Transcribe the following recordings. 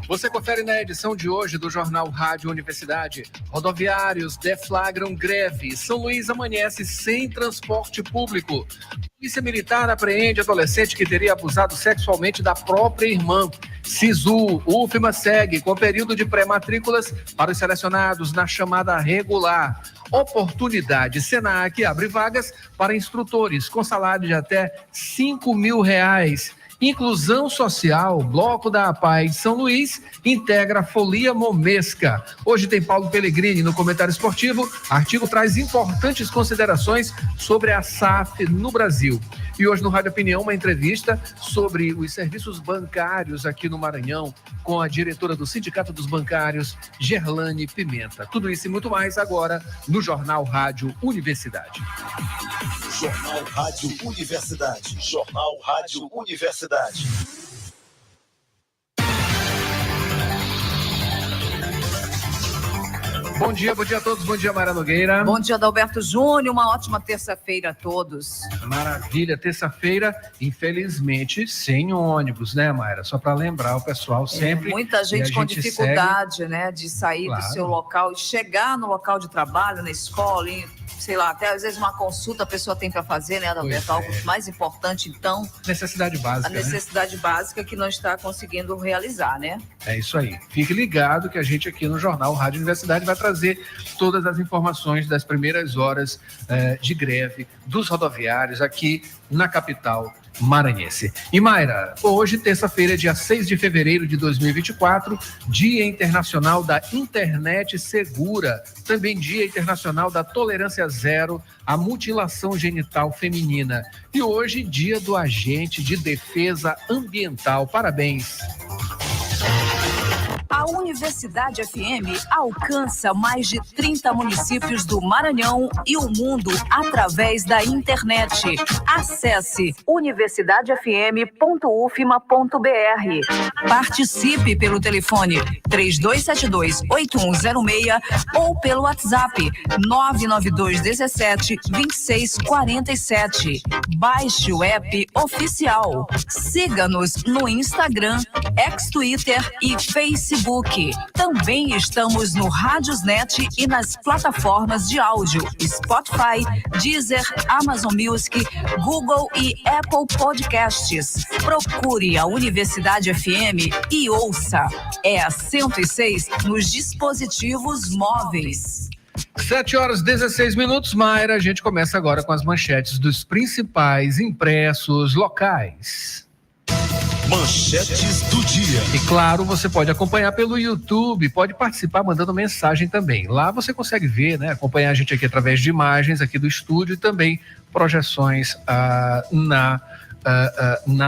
Você confere na edição de hoje do Jornal Rádio Universidade. Rodoviários deflagram greve. São Luís amanhece sem transporte público. Polícia Militar apreende adolescente que teria abusado sexualmente da própria irmã. SISU, UFMA segue com período de pré-matrículas para os selecionados na chamada regular. Oportunidade, Senac abre vagas para instrutores com salário de até R$5.000. Inclusão social, Bloco da Paz São Luís integra a Folia Momesca. Hoje tem Paulo Pellegrini no Comentário Esportivo. Artigo traz importantes considerações sobre a SAF no Brasil. E hoje no Rádio Opinião, uma entrevista sobre os serviços bancários aqui no Maranhão com a diretora do Sindicato dos Bancários, Gerlane Pimenta. Tudo isso e muito mais agora no Jornal Rádio Universidade. Jornal Rádio Universidade. Jornal Rádio Universidade. Bom dia a todos. Bom dia, Mayra Nogueira. Bom dia, Adalberto Júnior. Uma ótima terça-feira a todos. Maravilha. Terça-feira, infelizmente, sem ônibus, né, Mayra? Só para lembrar o pessoal sempre. Muita gente com dificuldade, né, de sair do seu local e chegar no local de trabalho, na escola, sei lá, até às vezes uma consulta a pessoa tem para fazer, né, Adalberto? Algo mais importante, então. Necessidade básica. A necessidade básica que não está conseguindo realizar, né? É isso aí. Fique ligado que a gente aqui no Jornal Rádio Universidade vai trazer todas as informações das primeiras horas de greve dos rodoviários aqui na capital maranhense. E Mayra, hoje, terça-feira, dia 6 de fevereiro de 2024, Dia Internacional da Internet Segura, também Dia Internacional da Tolerância Zero à Mutilação Genital Feminina. E hoje, Dia do Agente de Defesa Ambiental. Parabéns! A Universidade FM alcança mais de 30 municípios do Maranhão e o mundo através da internet. Acesse universidadefm.ufma.br. Participe pelo telefone 3272-8106 ou pelo WhatsApp 99217-2647. Baixe o app oficial. Siga-nos no Instagram, ex-Twitter e Facebook. Também estamos no Radiosnet e nas plataformas de áudio Spotify, Deezer, Amazon Music, Google e Apple Podcasts. Procure a Universidade FM e ouça. É a 106 nos dispositivos móveis. 7h16, Mayra. A gente começa agora com as manchetes dos principais impressos locais. Manchetes do dia. E claro, você pode acompanhar pelo YouTube, pode participar mandando mensagem também. Lá você consegue ver, né? Acompanhar a gente aqui através de imagens aqui do estúdio e também projeções na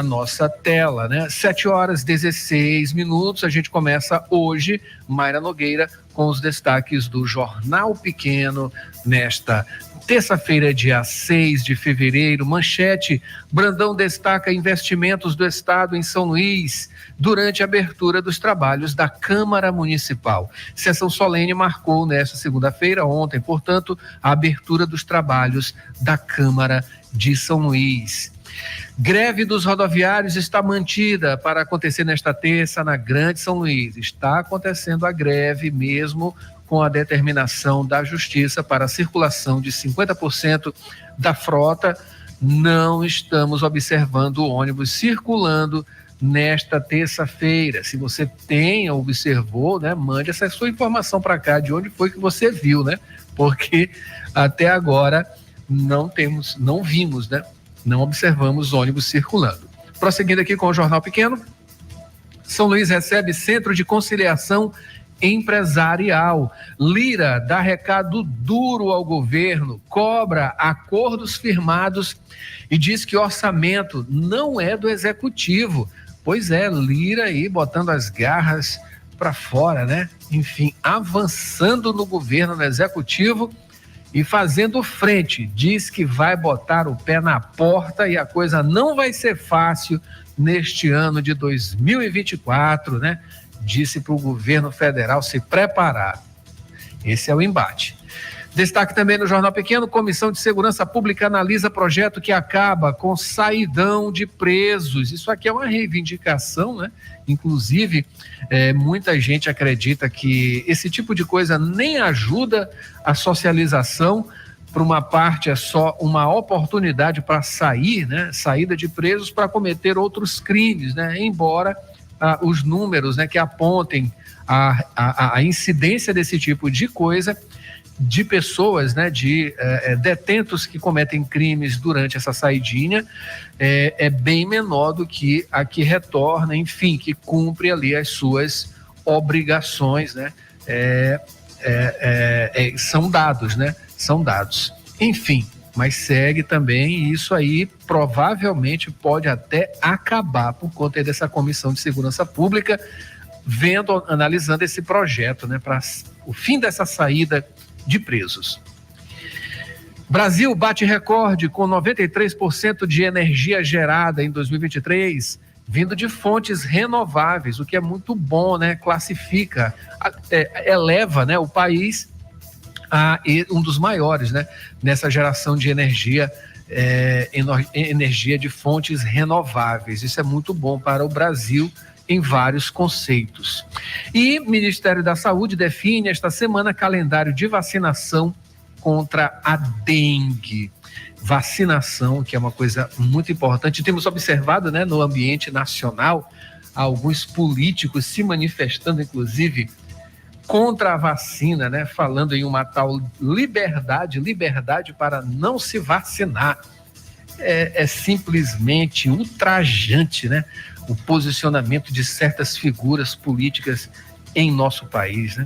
nossa tela, né? 7h16, a gente começa hoje, Mayra Nogueira, com os destaques do Jornal Pequeno nesta terça-feira, dia 6 de fevereiro. Manchete: Brandão destaca investimentos do Estado em São Luís durante a abertura dos trabalhos da Câmara Municipal. Sessão solene marcou nesta segunda-feira, ontem, portanto, a abertura dos trabalhos da Câmara de São Luís. Greve dos rodoviários está mantida para acontecer nesta terça na Grande São Luís. Está acontecendo a greve mesmo com a determinação da Justiça para a circulação de 50% da frota. Não estamos observando o ônibus circulando nesta terça-feira. Se você observou, né, mande essa sua informação para cá, de onde foi que você viu, né? Porque até agora não vimos, né? Não observamos ônibus circulando. Prosseguindo aqui com o Jornal Pequeno, São Luís recebe Centro de Conciliação Empresarial. Lira dá recado duro ao governo, cobra acordos firmados e diz que orçamento não é do executivo. Pois é, Lira aí botando as garras para fora, né? Enfim, avançando no governo, no executivo e fazendo frente. Diz que vai botar o pé na porta e a coisa não vai ser fácil neste ano de 2024, né? Disse para o governo federal se preparar. Esse é o embate. Destaque também no Jornal Pequeno: Comissão de Segurança Pública analisa projeto que acaba com saidão de presos. Isso aqui é uma reivindicação, né? Inclusive, muita gente acredita que esse tipo de coisa nem ajuda a socialização. Por uma parte, é só uma oportunidade para sair, né? Saída de presos para cometer outros crimes, né? Embora os números, né, que apontem a incidência desse tipo de coisa, de pessoas, né, de detentos que cometem crimes durante essa saidinha, é bem menor do que a que retorna, enfim, que cumpre ali as suas obrigações, né? São dados, né? São dados. Enfim, mas segue também, e isso aí provavelmente pode até acabar por conta dessa Comissão de Segurança Pública, analisando esse projeto, né, para o fim dessa saída de presos. Brasil bate recorde com 93% de energia gerada em 2023, vindo de fontes renováveis, o que é muito bom, né? Classifica, eleva, né, o país a um dos maiores, né, nessa geração de energia, energia de fontes renováveis. Isso é muito bom para o Brasil em vários conceitos. E o Ministério da Saúde define esta semana calendário de vacinação contra a dengue. Vacinação, que é uma coisa muito importante. Temos observado, né, no ambiente nacional, alguns políticos se manifestando, inclusive, contra a vacina, né, falando em uma tal liberdade para não se vacinar. É simplesmente ultrajante, né, o posicionamento de certas figuras políticas em nosso país, né?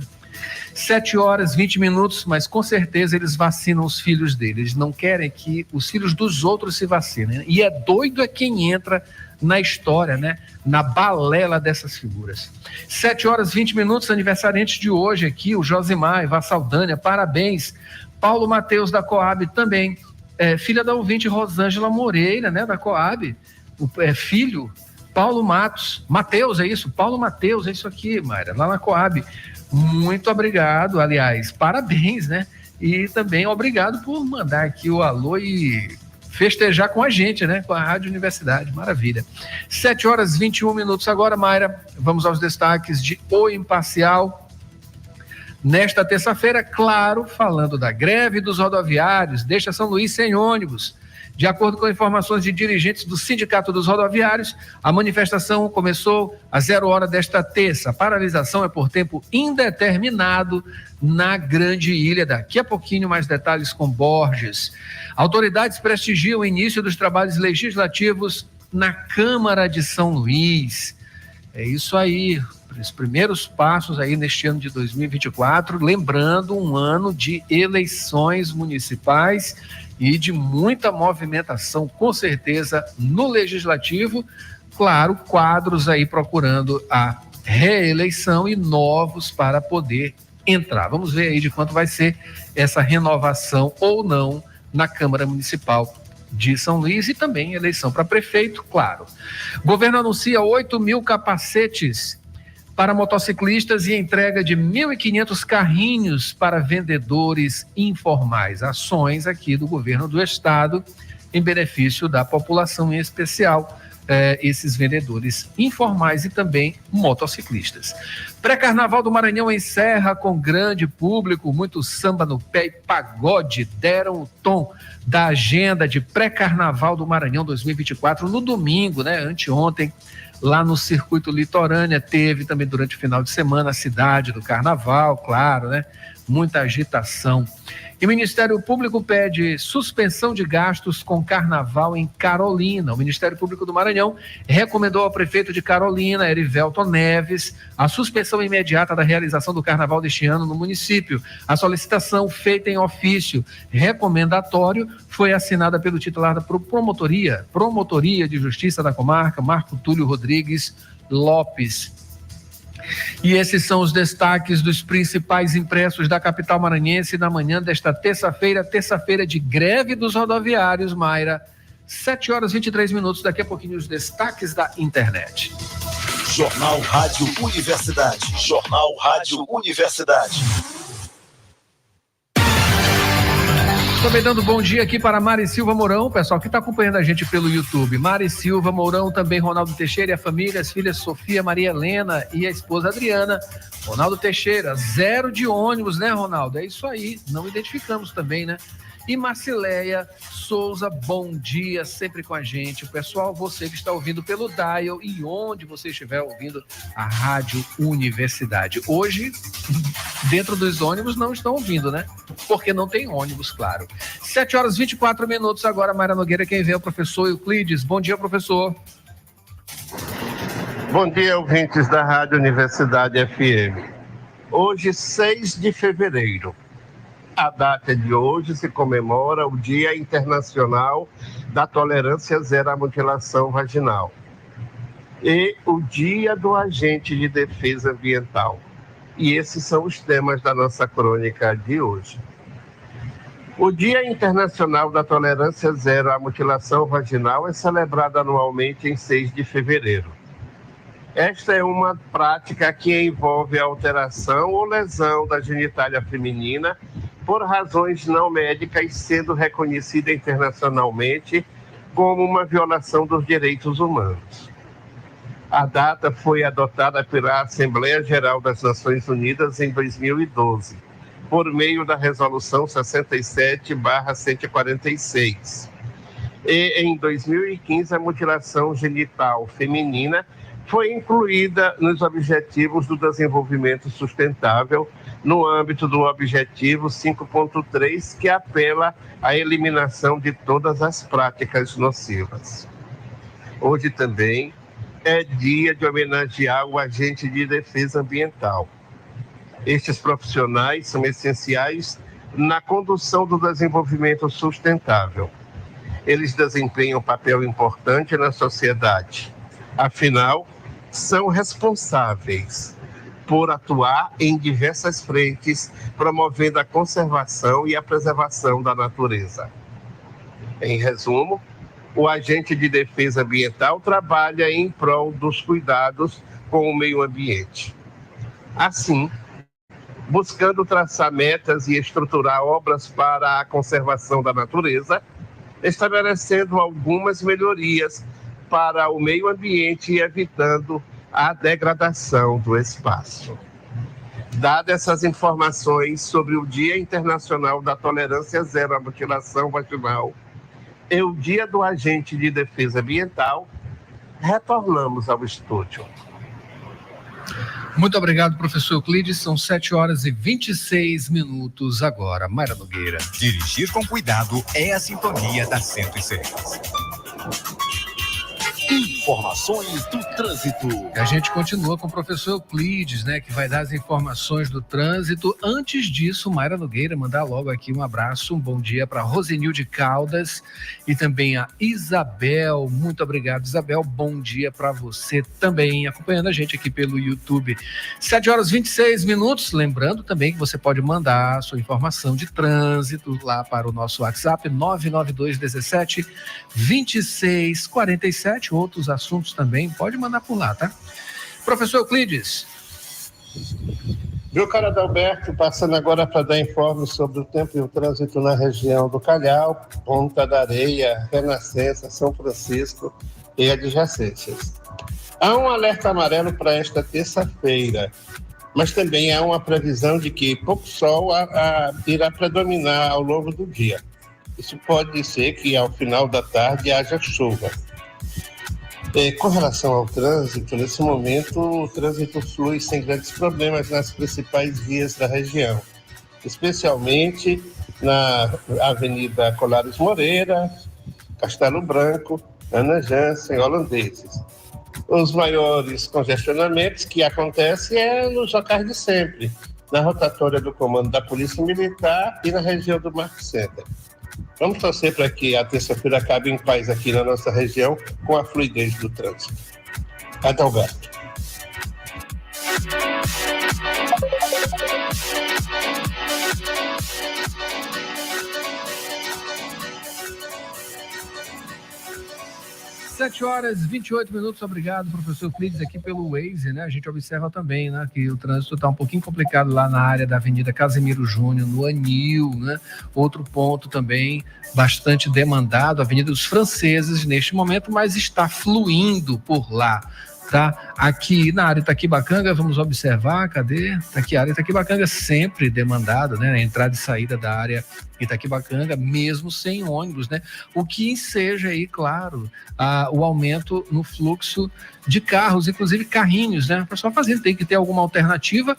7h20, mas com certeza eles vacinam os filhos deles. Eles não querem que os filhos dos outros se vacinem, né? E doido quem entra na história, né? Na balela dessas figuras. 7h20, aniversariante de hoje aqui, o Josimar, Eva Saldanha, parabéns. Paulo Mateus da Coab também, filha da ouvinte Rosângela Moreira, né? Da Coab, filho Paulo Mateus, é isso? Paulo Mateus, é isso aqui, Mayra, lá na Coab. Muito obrigado, aliás, parabéns, né? E também obrigado por mandar aqui o alô e festejar com a gente, né? Com a Rádio Universidade, maravilha. 7h21 agora, Mayra, vamos aos destaques de O Imparcial. Nesta terça-feira, claro, falando da greve dos rodoviários, deixa São Luís sem ônibus. De acordo com informações de dirigentes do Sindicato dos Rodoviários, a manifestação começou às 0h desta terça. A paralisação é por tempo indeterminado na Grande Ilha. Daqui a pouquinho mais detalhes com Borges. Autoridades prestigiam o início dos trabalhos legislativos na Câmara de São Luís. É isso aí, os primeiros passos aí neste ano de 2024, lembrando um ano de eleições municipais e de muita movimentação, com certeza, no Legislativo. Claro, quadros aí procurando a reeleição e novos para poder entrar. Vamos ver aí de quanto vai ser essa renovação ou não na Câmara Municipal de São Luís e também eleição para prefeito, claro. O governo anuncia 8.000 capacetes para motociclistas e entrega de 1.500 carrinhos para vendedores informais. Ações aqui do governo do estado em benefício da população, em especial esses vendedores informais e também motociclistas. Pré-Carnaval do Maranhão encerra com grande público, muito samba no pé e pagode deram o tom da agenda de Pré-Carnaval do Maranhão 2024 no domingo, né, anteontem, lá no Circuito Litorânea. Teve também durante o final de semana a cidade do Carnaval, claro, né? Muita agitação. E o Ministério Público pede suspensão de gastos com Carnaval em Carolina. O Ministério Público do Maranhão recomendou ao prefeito de Carolina, Erivelton Neves, a suspensão imediata da realização do Carnaval deste ano no município. A solicitação, feita em ofício recomendatório, foi assinada pelo titular da Promotoria de Justiça da Comarca, Marco Túlio Rodrigues Lopes. E esses são os destaques dos principais impressos da capital maranhense na manhã desta terça-feira de greve dos rodoviários, Mayra. 7h23, daqui a pouquinho os destaques da internet. Jornal Rádio Universidade. Jornal Rádio Universidade. Também dando bom dia aqui para Mari Silva Mourão, pessoal que está acompanhando a gente pelo YouTube. Mari Silva Mourão, também Ronaldo Teixeira e a família, as filhas Sofia, Maria Helena e a esposa Adriana. Ronaldo Teixeira, 0 de ônibus, né, Ronaldo? É isso aí, não identificamos também, né? E Marcileia Souza, bom dia, sempre com a gente. O pessoal, você que está ouvindo pelo Dial e onde você estiver ouvindo a Rádio Universidade. Hoje, dentro dos ônibus, não estão ouvindo, né? Porque não tem ônibus, claro. 7h24 agora, Mayra Nogueira, quem vê é o professor Euclides. Bom dia, professor. Bom dia, ouvintes da Rádio Universidade FM. Hoje, 6 de fevereiro. A data de hoje se comemora o Dia Internacional da Tolerância Zero à Mutilação Vaginal e o Dia do Agente de Defesa Ambiental. E esses são os temas da nossa crônica de hoje. O Dia Internacional da Tolerância Zero à Mutilação Vaginal é celebrado anualmente em 6 de fevereiro. Esta é uma prática que envolve a alteração ou lesão da genitália feminina por razões não médicas, sendo reconhecida internacionalmente como uma violação dos direitos humanos. A data foi adotada pela Assembleia Geral das Nações Unidas em 2012, por meio da Resolução 67/146. E em 2015, a mutilação genital feminina foi incluída nos Objetivos do Desenvolvimento Sustentável, no âmbito do Objetivo 5.3, que apela à eliminação de todas as práticas nocivas. Hoje também é dia de homenagear o agente de defesa ambiental. Estes profissionais são essenciais na condução do desenvolvimento sustentável. Eles desempenham um papel importante na sociedade. Afinal, são responsáveis por atuar em diversas frentes, promovendo a conservação e a preservação da natureza. Em resumo, o agente de defesa ambiental trabalha em prol dos cuidados com o meio ambiente. Assim, buscando traçar metas e estruturar obras para a conservação da natureza, estabelecendo algumas melhorias para o meio ambiente e evitando a degradação do espaço. Dadas essas informações sobre o Dia Internacional da Tolerância Zero à Mutilação Vaginal e o Dia do Agente de Defesa Ambiental, retornamos ao estúdio. Muito obrigado, professor Euclides. São 7h26 agora. Mayra Nogueira. Dirigir com cuidado é a sintonia da 106. Informações do trânsito. A gente continua com o professor Euclides, né, que vai dar as informações do trânsito. Antes disso, Mayra Nogueira, mandar logo aqui um abraço, um bom dia para Rosenilde Caldas e também a Isabel. Muito obrigado, Isabel. Bom dia para você também, acompanhando a gente aqui pelo YouTube. 7h26. Lembrando também que você pode mandar a sua informação de trânsito lá para o nosso WhatsApp 99217-2647. Outros assuntos também, pode mandar por lá, tá? Professor Euclides. Meu caro Adalberto, passando agora para dar informes sobre o tempo e o trânsito na região do Calhau, Ponta da Areia, Renascença, São Francisco e adjacências. Há um alerta amarelo para esta terça-feira, mas também há uma previsão de que pouco sol irá predominar ao longo do dia. Isso pode ser que ao final da tarde haja chuva. Com relação ao trânsito, nesse momento o trânsito flui sem grandes problemas nas principais vias da região, especialmente na Avenida Colares Moreira, Castelo Branco, Ana Jansen, Holandeses. Os maiores congestionamentos que acontecem é nos locais de sempre, na rotatória do Comando da Polícia Militar e na região do Marco Center. Vamos torcer para que a terça-feira acabe em paz aqui na nossa região com a fluidez do trânsito. Adalberto. 7h28. Obrigado, professor Euclides, aqui pelo Waze, né? A gente observa também, né, que o trânsito está um pouquinho complicado lá na área da Avenida Casimiro Júnior, no Anil, né? Outro ponto também bastante demandado, Avenida dos Franceses neste momento, mas está fluindo por lá. Tá? Aqui na área Itaquibacanga, vamos observar, cadê? Aqui a área Itaquibacanga sempre demandada, né? A entrada e saída da área Itaquibacanga, mesmo sem ônibus, né? O que enseja aí, claro, o aumento no fluxo de carros, inclusive carrinhos, né? O pessoal fazendo, tem que ter alguma alternativa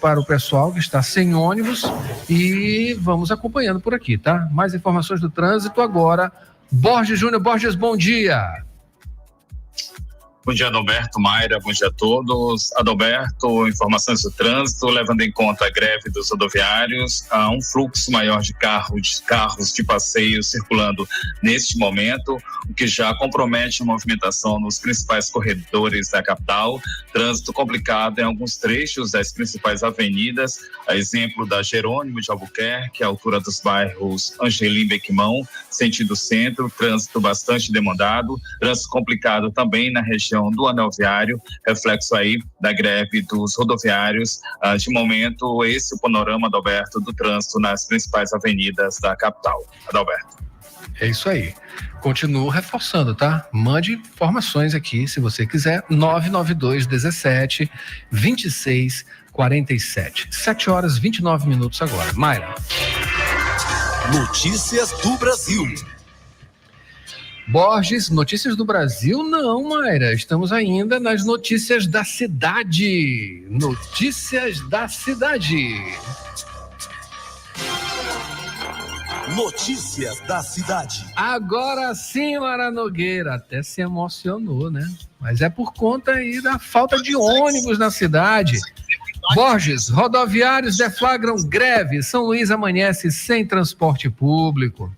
para o pessoal que está sem ônibus, e vamos acompanhando por aqui, tá? Mais informações do trânsito agora. Borges Júnior. Borges, bom dia. Bom dia, Adalberto, Mayra, bom dia a todos. Adalberto, informações do trânsito, levando em conta a greve dos rodoviários, há um fluxo maior de carros de passeio circulando neste momento, o que já compromete a movimentação nos principais corredores da capital. Trânsito complicado em alguns trechos das principais avenidas, a exemplo da Jerônimo de Albuquerque, à altura dos bairros Angelim Bequimão, sentido centro, trânsito bastante demandado, trânsito complicado também na região do Anel Viário, reflexo aí da greve dos rodoviários. De momento, esse é o panorama, Adalberto, do trânsito nas principais avenidas da capital. Adalberto. É isso aí. Continuo reforçando, tá? Mande informações aqui, se você quiser, 99217 2647. 7h29 agora. Mayra. Notícias do Brasil. Borges, notícias do Brasil? Não, Mayra, estamos ainda nas notícias da cidade. Notícias da cidade. Notícias da cidade. Agora sim, Mara Nogueira, até se emocionou, né? Mas é por conta aí da falta de ônibus na cidade. Borges, rodoviários deflagram greve. São Luís amanhece sem transporte público.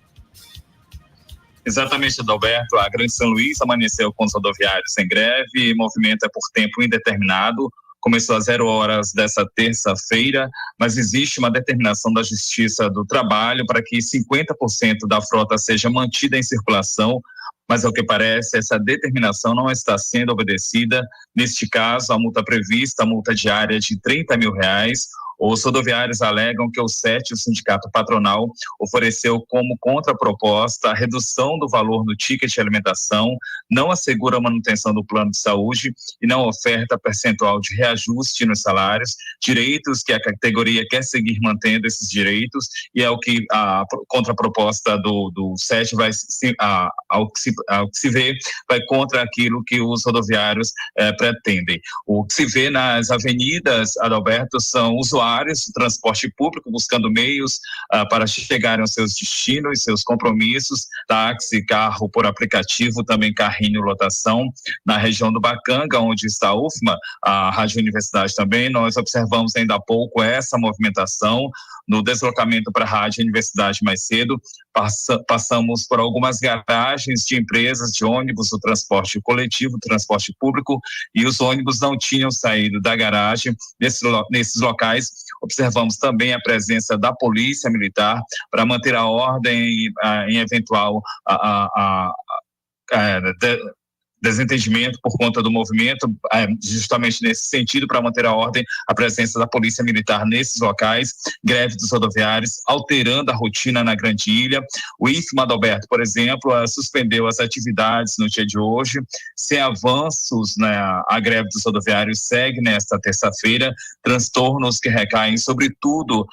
Exatamente, Adalberto. A Grande São Luís amanheceu com os rodoviários em greve. O movimento é por tempo indeterminado. Começou às 0h dessa terça-feira, mas existe uma determinação da Justiça do Trabalho para que 50% da frota seja mantida em circulação, mas ao que parece, essa determinação não está sendo obedecida. Neste caso, a multa prevista, a multa diária de R$30 mil. Os rodoviários alegam que o sindicato patronal, ofereceu como contraproposta a redução do valor do ticket de alimentação, não assegura a manutenção do plano de saúde e não oferta percentual de reajuste nos salários, direitos que a categoria quer seguir mantendo esses direitos, e é o que a contraproposta do SET vai, ao que se vê, vai contra aquilo que os rodoviários pretendem. O que se vê nas avenidas, Adalberto, são usuários do transporte público buscando meios para chegarem aos seus destinos, seus compromissos, táxi, carro por aplicativo, também carrinho lotação. Na região do Bacanga, onde está a UFMA, a Rádio Universidade também, nós observamos ainda há pouco essa movimentação. No deslocamento para a Rádio Universidade mais cedo, passamos por algumas garagens de empresas de ônibus, o transporte coletivo, o transporte público, e os ônibus não tinham saído da garagem. Nesses locais, observamos também a presença da Polícia Militar para manter a ordem em eventual desentendimento por conta do movimento, justamente nesse sentido, para manter a ordem, a presença da Polícia Militar nesses locais. Greve dos rodoviários, alterando a rotina na Grande Ilha. O IFMA, Adalberto, por exemplo, suspendeu as atividades no dia de hoje, sem avanços, né? A greve dos rodoviários segue nesta terça-feira, transtornos que recaem sobretudo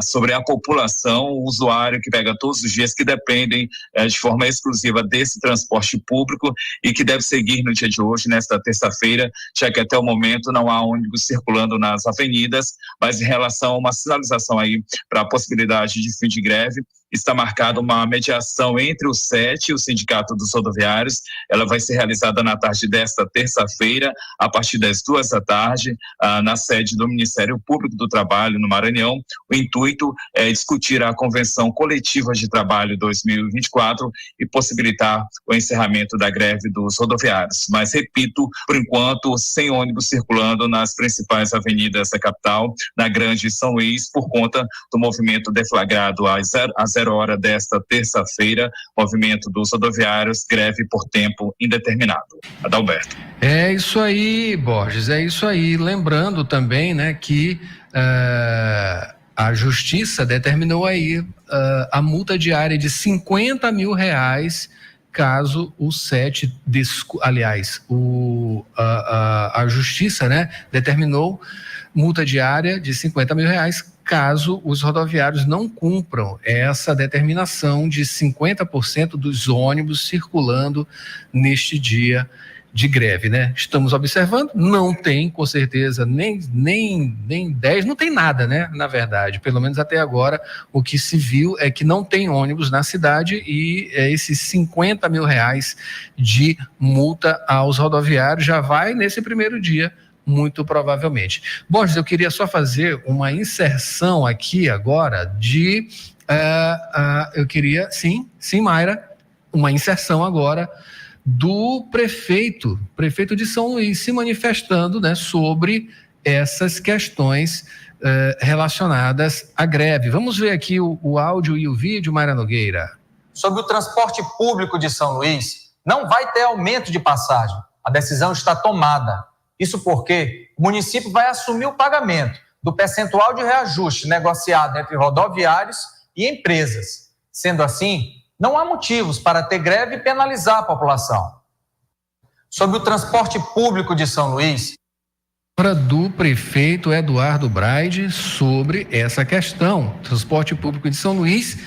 sobre a população, o usuário que pega todos os dias, que dependem de forma exclusiva desse transporte público e que deve seguir no dia de hoje, nesta terça-feira, já que até o momento não há ônibus circulando nas avenidas, mas em relação a uma sinalização aí para a possibilidade de fim de greve, está marcada uma mediação entre o SET e o Sindicato dos Rodoviários. Ela vai ser realizada na tarde desta terça-feira, a partir das 14h, na sede do Ministério Público do Trabalho, no Maranhão. O intuito é discutir a Convenção Coletiva de Trabalho 2024 e possibilitar o encerramento da greve dos rodoviários. Mas, repito, por enquanto, sem ônibus circulando nas principais avenidas da capital, na Grande São Luís, por conta do movimento deflagrado às 0h 0 hora desta terça-feira, movimento dos rodoviários, greve por tempo indeterminado. Adalberto. É isso aí, Borges, é isso aí. Lembrando também, né, que a Justiça determinou aí a multa diária de R$50 mil caso o a Justiça, né, determinou multa diária de R$50 mil caso os rodoviários não cumpram essa determinação de 50% dos ônibus circulando neste dia de greve, né? Estamos observando, não tem, com certeza, nem 10, não tem nada, né? Na verdade, pelo menos até agora, o que se viu é que não tem ônibus na cidade e esses R$50 mil de multa aos rodoviários já vai nesse primeiro dia, muito provavelmente. Borges, eu queria só fazer uma inserção aqui agora sim, Mayra, uma inserção agora do prefeito de São Luís se manifestando, né, sobre essas questões relacionadas à greve. Vamos ver aqui o áudio e o vídeo, Mayra Nogueira. Sobre o transporte público de São Luís, não vai ter aumento de passagem. A decisão está tomada. Isso porque o município vai assumir o pagamento do percentual de reajuste negociado entre rodoviários e empresas. Sendo assim, não há motivos para ter greve e penalizar a população. Sobre o transporte público de São Luís, do prefeito Eduardo Braide sobre essa questão. Transporte público de São Luís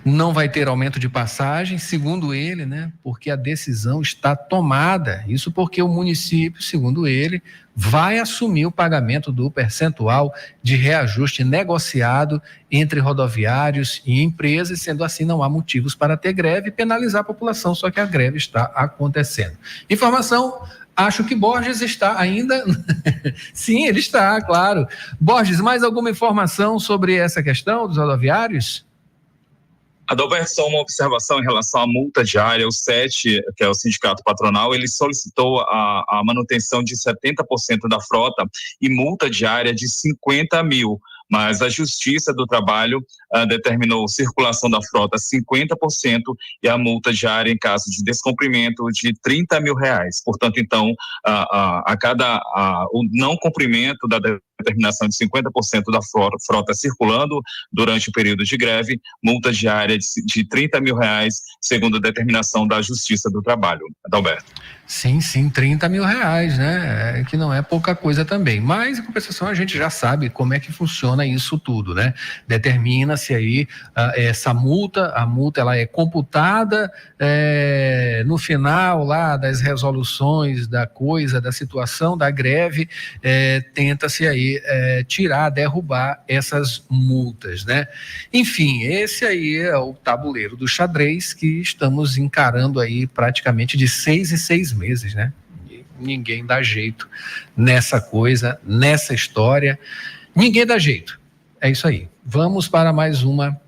não vai ter aumento de passagem, segundo ele, né? Porque a decisão está tomada. Isso porque o município, segundo ele, vai assumir o pagamento do percentual de reajuste negociado entre rodoviários e empresas, sendo assim não há motivos para ter greve e penalizar a população, só que a greve está acontecendo. Informação, acho que Borges está ainda... Sim, ele está, claro. Borges, mais alguma informação sobre essa questão dos rodoviários? Adalberto, só uma observação em relação à multa diária. O SET, que é o sindicato patronal, ele solicitou a manutenção de 70% da frota e multa diária de 50 mil. Mas a Justiça do Trabalho determinou circulação da frota 50% e a multa diária em caso de descumprimento de R$30 mil. Portanto, então, o não cumprimento da determinação de 50% da frota circulando durante o período de greve, multa diária de R$30 mil, segundo a determinação da Justiça do Trabalho. Adalberto. Sim, R$30 mil, né? Que não é pouca coisa também. Mas, em compensação, a gente já sabe como é que funciona isso tudo, né? Determina-se aí essa multa, a multa ela é computada no final lá das resoluções da situação da greve, tenta-se aí derrubar essas multas, né? Enfim, esse aí é o tabuleiro do xadrez que estamos encarando aí praticamente de 6 em 6 meses, né? E ninguém dá jeito nessa coisa, nessa história. Ninguém dá jeito. É isso aí. Vamos para mais uma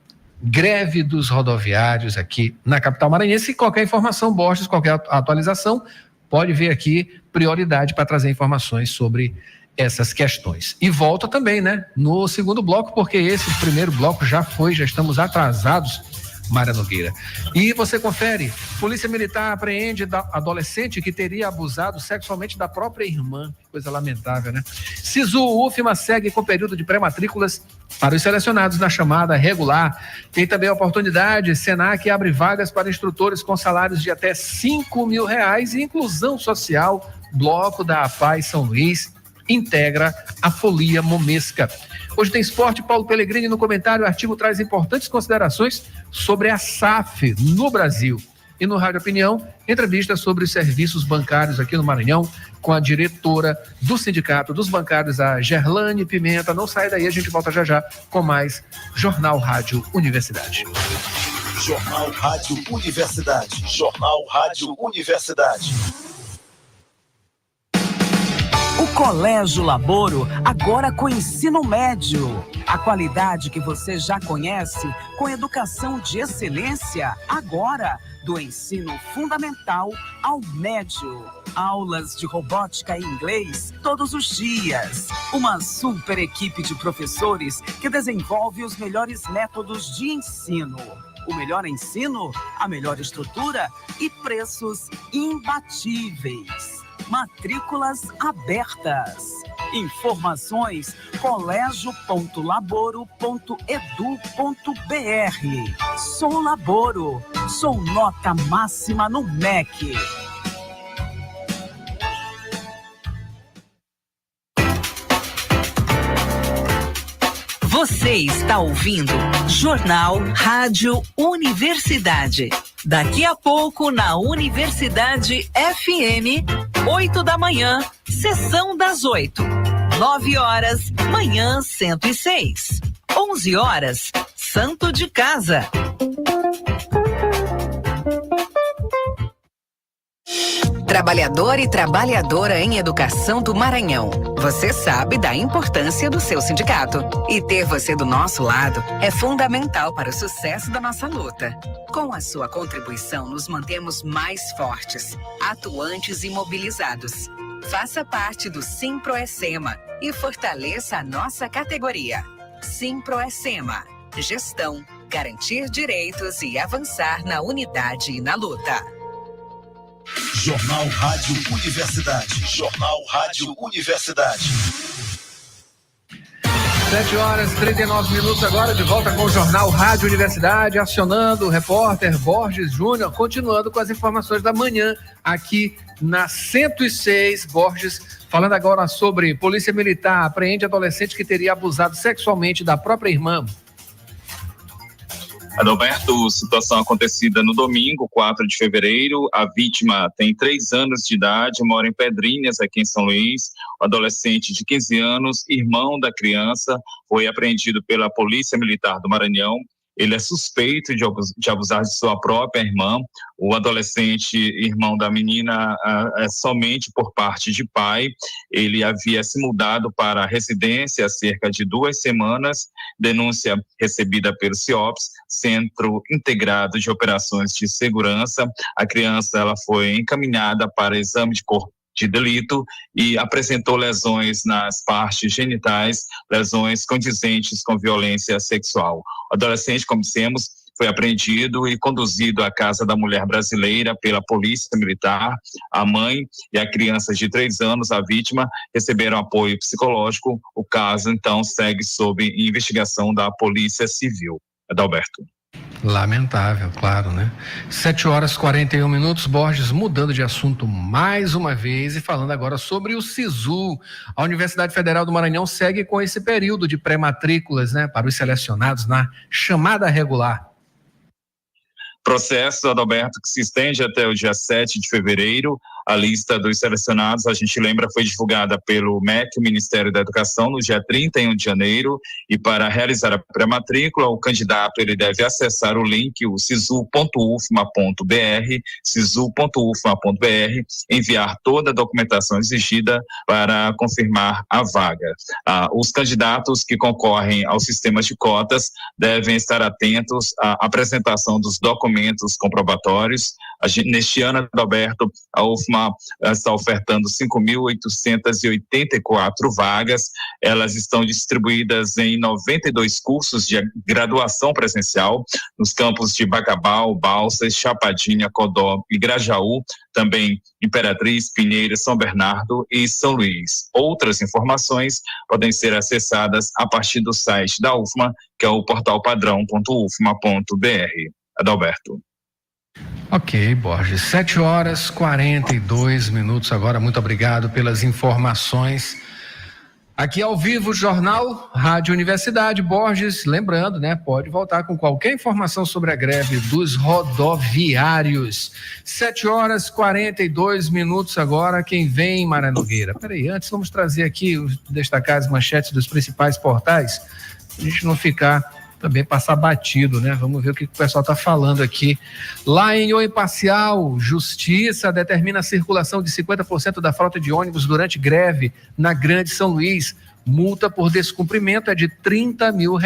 greve dos rodoviários aqui na capital maranhense. E qualquer informação, Borges, qualquer atualização, pode vir aqui, prioridade para trazer informações sobre essas questões. E volta também, né, no segundo bloco, porque esse primeiro bloco já estamos atrasados, Mayra Nogueira. E você confere, Polícia Militar apreende adolescente que teria abusado sexualmente da própria irmã. Coisa lamentável, né? Sisu UFMA segue com período de pré-matrículas para os selecionados na chamada regular. Tem também a oportunidade, Senac abre vagas para instrutores com salários de até R$5 mil e inclusão social. Bloco da APAI São Luís integra a Folia Momesca. Hoje tem esporte, Paulo Pellegrini no comentário, o artigo traz importantes considerações sobre a SAF no Brasil. E no Rádio Opinião, entrevista sobre os serviços bancários aqui no Maranhão, com a diretora do Sindicato dos Bancários, a Gerlane Pimenta. Não sai daí, a gente volta já já com mais Jornal Rádio Universidade. Jornal Rádio Universidade. Jornal Rádio Universidade. O Colégio Laboro, agora com ensino médio. A qualidade que você já conhece, com educação de excelência, agora, do ensino fundamental ao médio. Aulas de robótica e inglês todos os dias. Uma super equipe de professores que desenvolve os melhores métodos de ensino. O melhor ensino, a melhor estrutura e preços imbatíveis. Matrículas abertas. Informações: colégio.laboro.edu.br. Sou Laboro. Sou nota máxima no MEC. Você está ouvindo Jornal Rádio Universidade. Daqui a pouco na Universidade FM, 8 da manhã, sessão das 8. 9 horas, manhã 106. 11 horas, Santo de Casa. Trabalhador e trabalhadora em educação do Maranhão. Você sabe da importância do seu sindicato. E ter você do nosso lado é fundamental para o sucesso da nossa luta. Com a sua contribuição, nos mantemos mais fortes, atuantes e mobilizados. Faça parte do Simproecema e fortaleça a nossa categoria. Simproecema. Gestão, garantir direitos e avançar na unidade e na luta. Jornal Rádio Universidade. Jornal Rádio Universidade. 7 horas e 39 minutos agora, de volta com o Jornal Rádio Universidade, acionando o repórter Borges Júnior, continuando com as informações da manhã aqui na 106. Borges, falando agora sobre Polícia Militar apreende adolescente que teria abusado sexualmente da própria irmã. Adalberto, situação acontecida no domingo, 4 de fevereiro. A vítima tem 3 anos de idade, mora em Pedrinhas, aqui em São Luís. O adolescente de 15 anos, irmão da criança, foi apreendido pela Polícia Militar do Maranhão. Ele é suspeito de abusar de sua própria irmã. O adolescente, irmão da menina, é somente por parte de pai. Ele havia se mudado para a residência há cerca de 2 semanas. Denúncia recebida pelo CIOPS, Centro Integrado de Operações de Segurança. A criança ela foi encaminhada para exame de corpo de delito e apresentou lesões nas partes genitais, lesões condizentes com violência sexual. O adolescente, como dissemos, foi apreendido e conduzido à Casa da Mulher Brasileira pela Polícia Militar. A mãe e a criança de 3 anos, a vítima, receberam apoio psicológico. O caso, então, segue sob investigação da Polícia Civil. Adalberto. Lamentável, claro, né? 7 horas e 41 minutos, Borges, mudando de assunto mais uma vez e falando agora sobre o SISU. A Universidade Federal do Maranhão segue com esse período de pré-matrículas, né, para os selecionados na chamada regular. Processo, Adalberto, que se estende até o dia 7 de fevereiro. A lista dos selecionados, a gente lembra, foi divulgada pelo MEC, o Ministério da Educação, no dia 31 de janeiro. E para realizar a pré-matrícula, o candidato ele deve acessar o link, o sisu.ufma.br, sisu.ufma.br, enviar toda a documentação exigida para confirmar a vaga. Os candidatos que concorrem ao sistema de cotas devem estar atentos à apresentação dos documentos comprobatórios. Neste ano, Adalberto, a UFMA está ofertando 5.884 vagas. Elas estão distribuídas em 92 cursos de graduação presencial nos campos de Bacabal, Balsas, Chapadinha, Codó e Grajaú, também Imperatriz, Pinheiro, São Bernardo e São Luís. Outras informações podem ser acessadas a partir do site da UFMA, que é o portalpadrão.ufma.br. Adalberto. Ok, Borges, 7 horas e 42 minutos agora, muito obrigado pelas informações. Aqui ao vivo, Jornal Rádio Universidade. Borges, lembrando, né, pode voltar com qualquer informação sobre a greve dos rodoviários. 7 horas e 42 minutos agora, quem vem, Mara Nogueira? Peraí, antes vamos trazer aqui, destacar as manchetes dos principais portais, a gente não ficar... também passar batido, né? Vamos ver o que o pessoal está falando aqui. Lá em Oiparcial, Justiça determina a circulação de 50% da frota de ônibus durante greve na Grande São Luís. Multa por descumprimento é de R$30 mil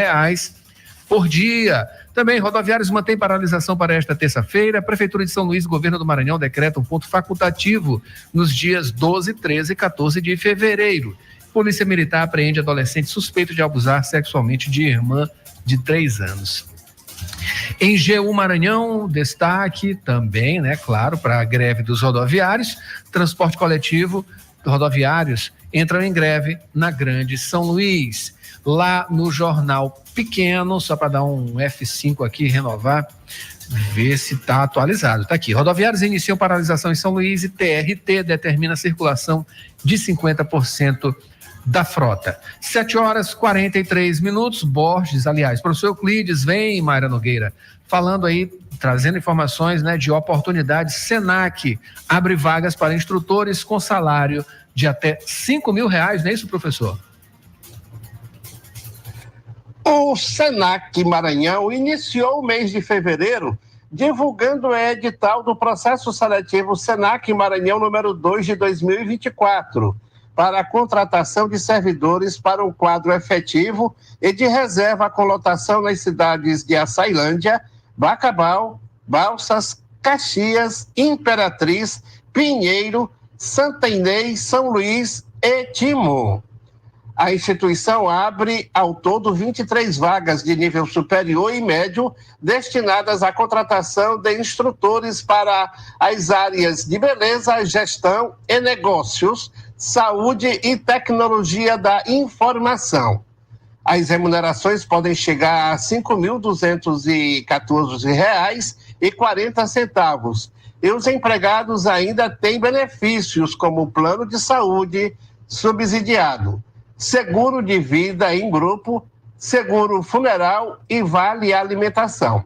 por dia. Também, rodoviários mantêm paralisação para esta terça-feira. Prefeitura de São Luís e Governo do Maranhão decretam um ponto facultativo nos dias 12, 13 e 14 de fevereiro. Polícia Militar apreende adolescente suspeito de abusar sexualmente de irmã de 3 anos. Em G1 Maranhão, destaque também, né, claro, para a greve dos rodoviários. Transporte coletivo, rodoviários entram em greve na Grande São Luís. Lá no Jornal Pequeno, só para dar um F5 aqui, renovar, ver se está atualizado. Está aqui. Rodoviários iniciam paralisação em São Luís e TRT determina a circulação de 50% da frota. 7h43. Borges, aliás, professor Euclides, vem, Mayra Nogueira, falando aí, trazendo informações, né, de oportunidades. Senac abre vagas para instrutores com salário de até R$5.000, não é isso, professor? O Senac Maranhão iniciou o mês de fevereiro divulgando o edital do processo seletivo Senac Maranhão número 2 de 2024 para a contratação de servidores para um quadro efetivo e de reserva com lotação nas cidades de Açailândia, Bacabal, Balsas, Caxias, Imperatriz, Pinheiro, Santa Inês, São Luís e Timon. A instituição abre ao todo 23 vagas de nível superior e médio destinadas à contratação de instrutores para as áreas de beleza, gestão e negócios, saúde e tecnologia da informação. As remunerações podem chegar a R$ 5.214,40 e os empregados ainda têm benefícios como plano de saúde subsidiado, seguro de vida em grupo, seguro funeral e vale alimentação.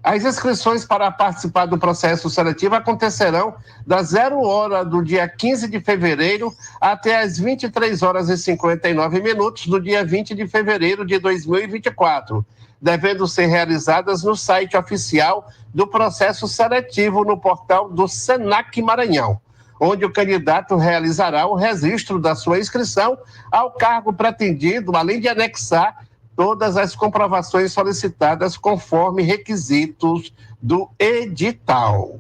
As inscrições para participar do processo seletivo acontecerão das 0h do dia 15 de fevereiro até as 23h59 do dia 20 de fevereiro de 2024, devendo ser realizadas no site oficial do processo seletivo no portal do Senac Maranhão, onde o candidato realizará o registro da sua inscrição ao cargo pretendido, além de anexar todas as comprovações solicitadas conforme requisitos do edital.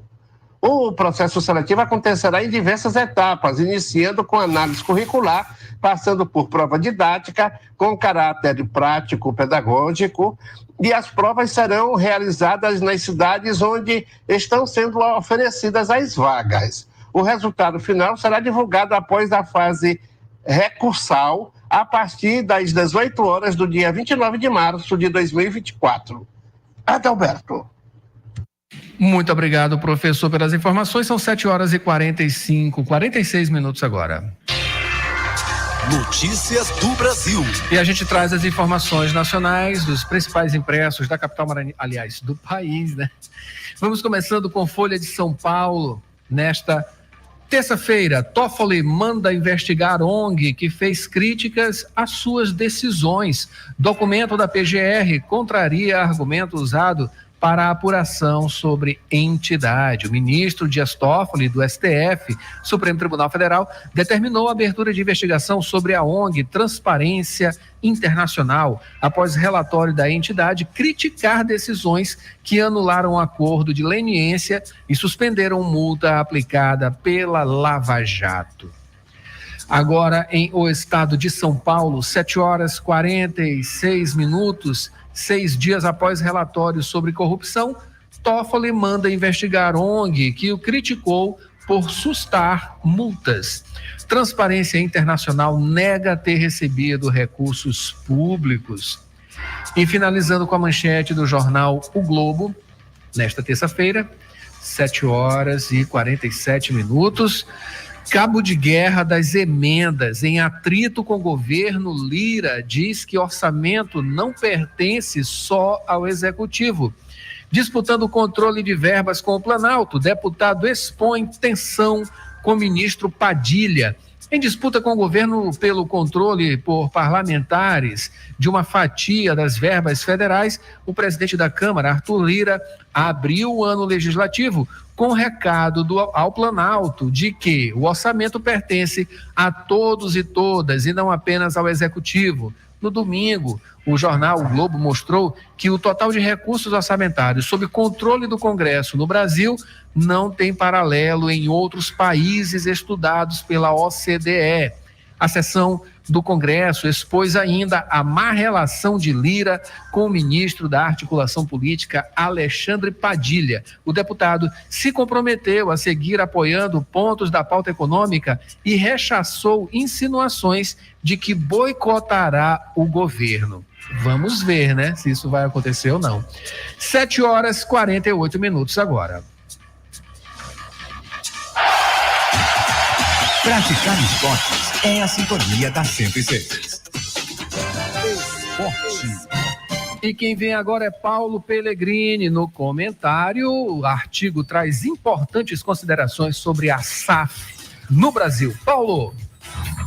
O processo seletivo acontecerá em diversas etapas, iniciando com análise curricular, passando por prova didática, com caráter prático-pedagógico, e as provas serão realizadas nas cidades onde estão sendo oferecidas as vagas. O resultado final será divulgado após a fase recursal, a partir das 18h do dia 29 de março de 2024. Adalberto. Muito obrigado, professor, pelas informações. São 7h46 agora. Notícias do Brasil. E a gente traz as informações nacionais dos principais impressos da capital maranhense, aliás, do país, né? Vamos começando com Folha de São Paulo. Nesta terça-feira, Toffoli manda investigar ONG que fez críticas às suas decisões. Documento da PGR contraria argumento usado para a apuração sobre entidade. O ministro Dias Toffoli, do STF, Supremo Tribunal Federal, determinou a abertura de investigação sobre a ONG Transparência Internacional, após relatório da entidade criticar decisões que anularam o acordo de leniência e suspenderam multa aplicada pela Lava Jato. Agora, em o estado de São Paulo, 7h46, 6 dias após relatório sobre corrupção, Toffoli manda investigar ONG que o criticou por sustar multas. Transparência Internacional nega ter recebido recursos públicos. E finalizando com a manchete do jornal O Globo, nesta terça-feira, 7h47. Cabo de guerra das emendas, em atrito com o governo, Lira diz que orçamento não pertence só ao executivo. Disputando o controle de verbas com o Planalto, deputado expõe tensão com o ministro Padilha. Em disputa com o governo pelo controle por parlamentares de uma fatia das verbas federais, o presidente da Câmara, Arthur Lira, abriu o ano legislativo com recado ao Planalto de que o orçamento pertence a todos e todas e não apenas ao executivo. No domingo, o jornal O Globo mostrou que o total de recursos orçamentários sob controle do Congresso no Brasil não tem paralelo em outros países estudados pela OCDE. A seção do Congresso expôs ainda a má relação de Lira com o ministro da Articulação Política, Alexandre Padilha. O deputado se comprometeu a seguir apoiando pontos da pauta econômica e rechaçou insinuações de que boicotará o governo. Vamos ver, né, se isso vai acontecer ou não. 7h48 agora. Praticar esportes é a sintonia da 106. E quem vem agora é Paulo Pellegrini. No comentário, o artigo traz importantes considerações sobre a SAF no Brasil. Paulo.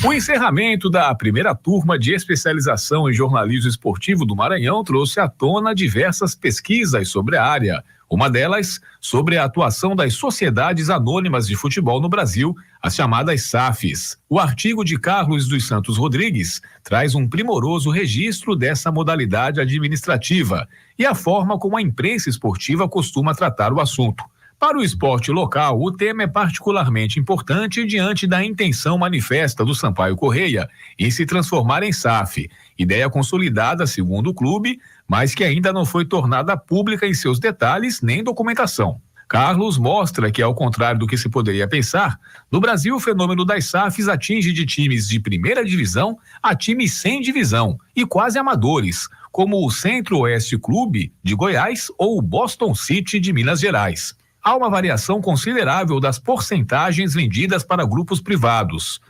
O encerramento da primeira turma de especialização em jornalismo esportivo do Maranhão trouxe à tona diversas pesquisas sobre a área. Uma delas sobre a atuação das sociedades anônimas de futebol no Brasil, as chamadas SAFs. O artigo de Carlos dos Santos Rodrigues traz um primoroso registro dessa modalidade administrativa e a forma como a imprensa esportiva costuma tratar o assunto. Para o esporte local, o tema é particularmente importante diante da intenção manifesta do Sampaio Corrêa em se transformar em SAF, ideia consolidada segundo o clube, mas que ainda não foi tornada pública em seus detalhes nem documentação. Carlos mostra que, ao contrário do que se poderia pensar, no Brasil o fenômeno das SAFs atinge de times de primeira divisão a times sem divisão e quase amadores, como o Centro-Oeste Clube de Goiás ou o Boston City de Minas Gerais. Há uma variação considerável das porcentagens vendidas para grupos privados.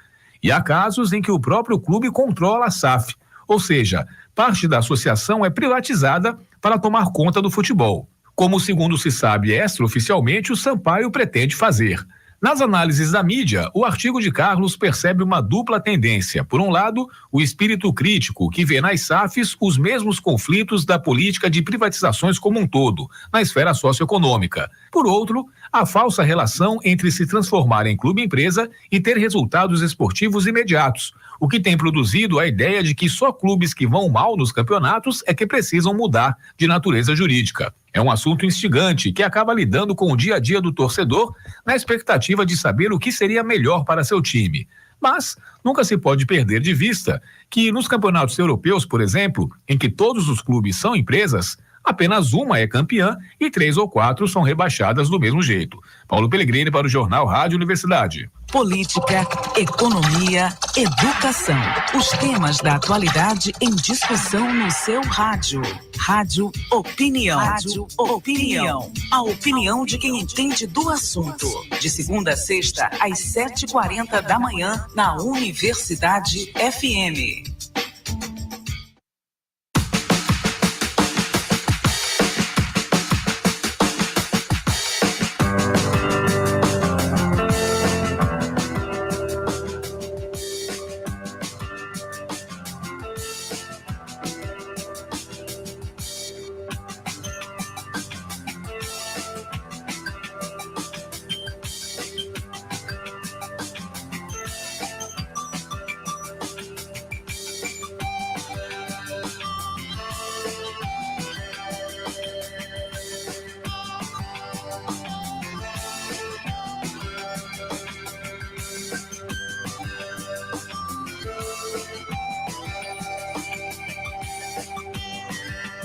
E há casos em que o próprio clube controla a SAF, ou seja, parte da associação é privatizada para tomar conta do futebol, como, segundo se sabe extraoficialmente, o Sampaio pretende fazer. Nas análises da mídia, o artigo de Carlos percebe uma dupla tendência. Por um lado, o espírito crítico, que vê nas SAFs os mesmos conflitos da política de privatizações como um todo, na esfera socioeconômica. Por outro, a falsa relação entre se transformar em clube-empresa e ter resultados esportivos imediatos, o que tem produzido a ideia de que só clubes que vão mal nos campeonatos é que precisam mudar de natureza jurídica. É um assunto instigante que acaba lidando com o dia a dia do torcedor na expectativa de saber o que seria melhor para seu time. Mas nunca se pode perder de vista que nos campeonatos europeus, por exemplo, em que todos os clubes são empresas, apenas uma é campeã e 3 ou 4 são rebaixadas do mesmo jeito. Paulo Pellegrini para o Jornal Rádio Universidade. Política, economia, educação. Os temas da atualidade em discussão no seu rádio. Rádio Opinião. Rádio Opinião. A opinião de quem entende do assunto. De segunda a sexta, às 7h40 da manhã, na Universidade FM.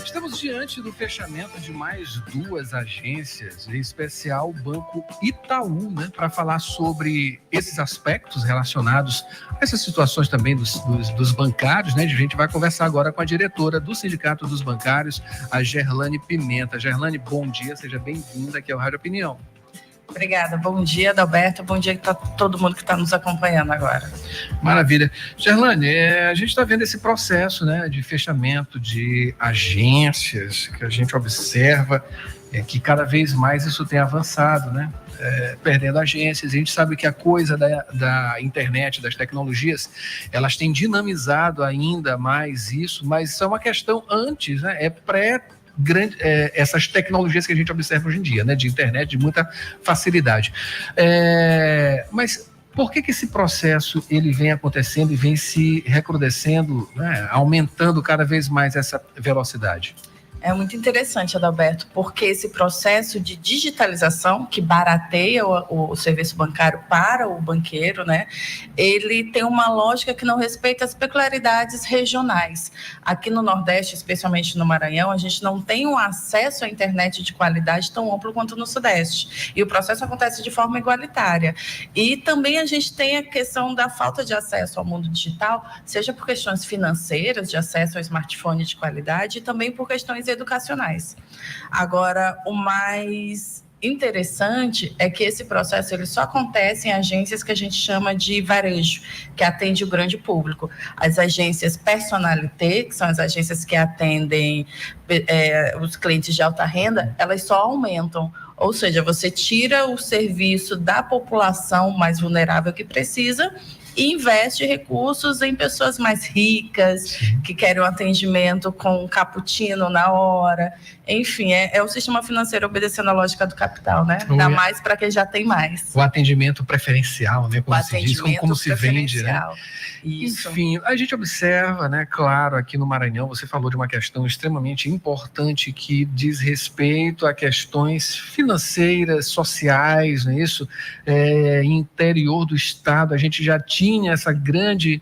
Estamos diante do fechamento de mais 2 agências, em especial o Banco Itaú, né, para falar sobre esses aspectos relacionados a essas situações também dos bancários, né? A gente vai conversar agora com a diretora do Sindicato dos Bancários, a Gerlane Pimenta. Gerlane, bom dia, seja bem-vinda aqui ao Rádio Opinião. Obrigada, bom dia, Adalberto, bom dia a todo mundo que está nos acompanhando agora. Maravilha. Gerlane, a gente está vendo esse processo, né, de fechamento de agências, que a gente observa que cada vez mais isso tem avançado, né, perdendo agências. A gente sabe que a coisa da internet, das tecnologias, elas têm dinamizado ainda mais isso, mas isso é uma questão antes, né, essas tecnologias que a gente observa hoje em dia, né, de internet, de muita facilidade. Mas por que esse processo ele vem acontecendo e vem se recrudescendo, né, aumentando cada vez mais essa velocidade? É muito interessante, Adalberto, porque esse processo de digitalização que barateia o serviço bancário para o banqueiro, né, ele tem uma lógica que não respeita as peculiaridades regionais. Aqui no Nordeste, especialmente no Maranhão, a gente não tem um acesso à internet de qualidade tão amplo quanto no Sudeste. E o processo acontece de forma igualitária. E também a gente tem a questão da falta de acesso ao mundo digital, seja por questões financeiras, de acesso ao smartphone de qualidade, e também por questões educacionais. Agora, o mais interessante é que esse processo ele só acontece em agências que a gente chama de varejo, que atende o grande público. As agências personnalité, que são as agências que atendem os clientes de alta renda, elas só aumentam. Ou seja, você tira o serviço da população mais vulnerável que precisa e investe recursos em pessoas mais ricas, que querem um atendimento com um cappuccino na hora. Enfim, é o sistema financeiro obedecendo a lógica do capital, né? Dá mais para quem já tem mais. O atendimento preferencial, né? Como se diz, como se vende, né? Isso. Enfim, a gente observa, né? Claro, aqui no Maranhão, você falou de uma questão extremamente importante que diz respeito a questões financeiras, sociais, não é isso? Interior do estado, a gente já tinha essa grande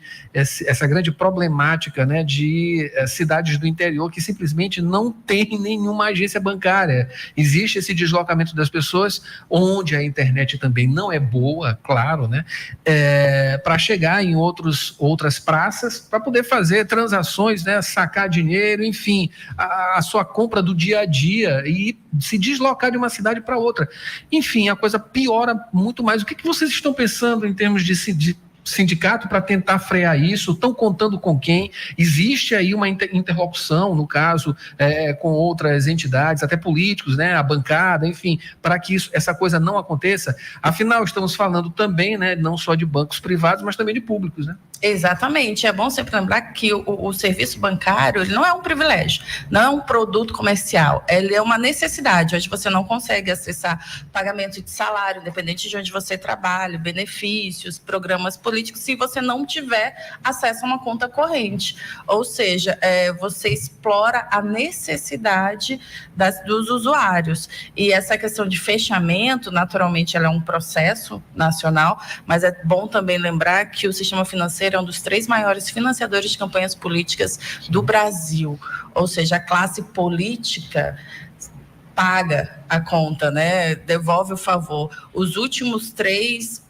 problemática, né? De cidades do interior que simplesmente não tem nenhuma agência bancária. Existe esse deslocamento das pessoas, onde a internet também não é boa, claro, né? Para chegar em outras praças, para poder fazer transações, né? Sacar dinheiro, enfim, a sua compra do dia a dia e se deslocar de uma cidade para outra. Enfim, a coisa piora muito mais. O que vocês estão pensando em termos de sindicato para tentar frear isso? Estão contando com quem? Existe aí uma interlocução, no caso, com outras entidades, até políticos, né, a bancada, enfim, para que essa coisa não aconteça? Afinal, estamos falando também, né, não só de bancos privados, mas também de públicos, né? Exatamente, é bom sempre lembrar que o serviço bancário ele não é um privilégio, não é um produto comercial, ele é uma necessidade. Hoje você não consegue acessar pagamento de salário, independente de onde você trabalha, benefícios, programas políticos, se você não tiver acesso a uma conta corrente. Ou seja, você explora a necessidade dos usuários. E essa questão de fechamento, naturalmente, ela é um processo nacional, mas é bom também lembrar que o sistema financeiro é um dos 3 maiores financiadores de campanhas políticas do Brasil. Ou seja, a classe política paga a conta, né? Devolve o favor. Os últimos três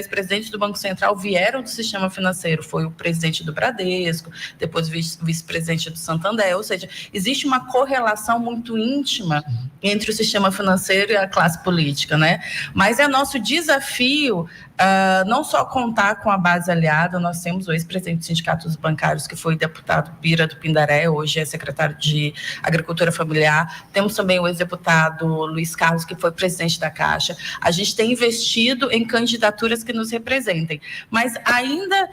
presidentes do Banco Central vieram do sistema financeiro. Foi o presidente do Bradesco, depois vice-presidente do Santander. Ou seja, existe uma correlação muito íntima entre o sistema financeiro e a classe política, né? Mas é nosso desafio não só contar com a base aliada. Nós temos o ex-presidente dos sindicatos bancários, que foi deputado Bira do Pindaré, hoje é secretário de Agricultura Familiar. Temos também o ex-deputado Luiz Carlos, que foi presidente da Caixa. A gente tem investido em candidaturas que nos representem, mas ainda